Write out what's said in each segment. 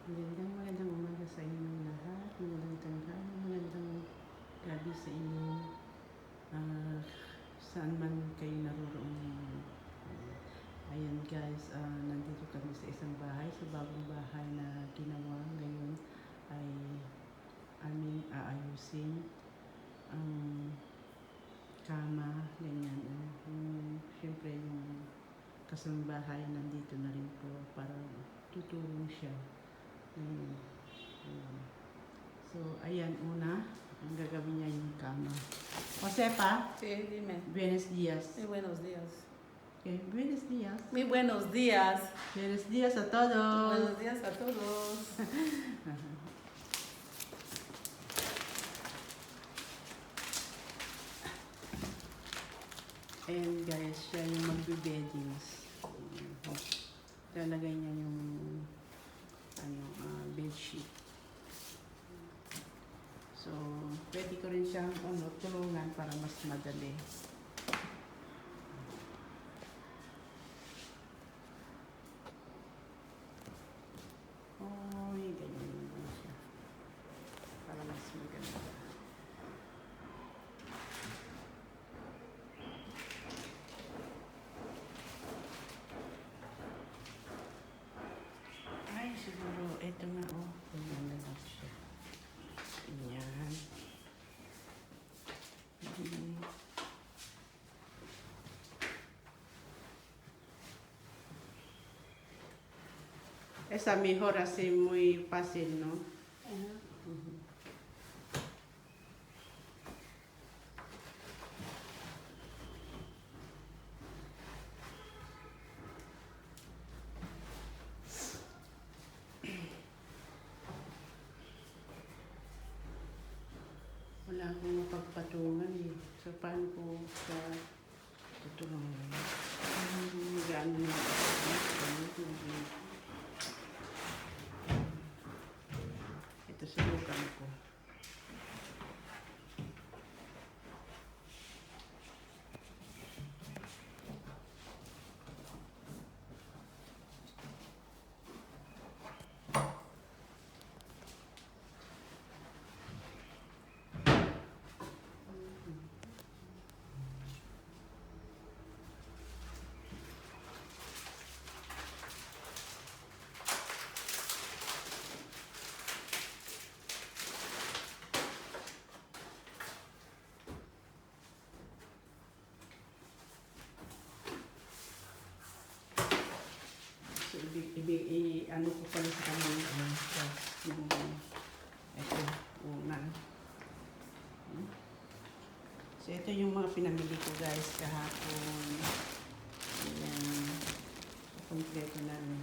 Magandang umaga sa inyong lahat. Magandang tanghali, magandang gabi sa inyong saan man kayo naroroon. Ayan guys, nandito kami sa isang bahay, sa bagong bahay na ginawa ngayon ay aming aayusin ang kama, ganyan. Siyempre yung kasambahay nandito na rin po para tutulong siya. So, ayan, una, ang gagawin niya yung kama. Josepa, Sí, dime. buenos días. Muy buenos días. Okay, buenos días. Muy buenos días. Buenos días a todos. Buenos días a todos. And guys, siya yung magbe-beddings. Lalagay niya yung bedsheet. So, pwede ko rin siyang tulungan para mas madali. Ganyan lang siya. Para mas maganda. Ay, siguro, eto nga ganyan na lang siya. Ganyan. Esa mejor así muy fácil, ¿no? Wala akong mapagpatungan eh. So, paano ko sa tutulungan? Mag-ano na ito subukan ko. So, ano ko pala sa kanya yung ito, una. So, ito yung mga pinamili ko guys kahapon. Ayan. Kompleto na rin.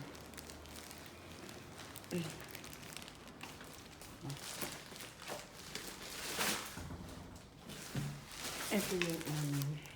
Ito yung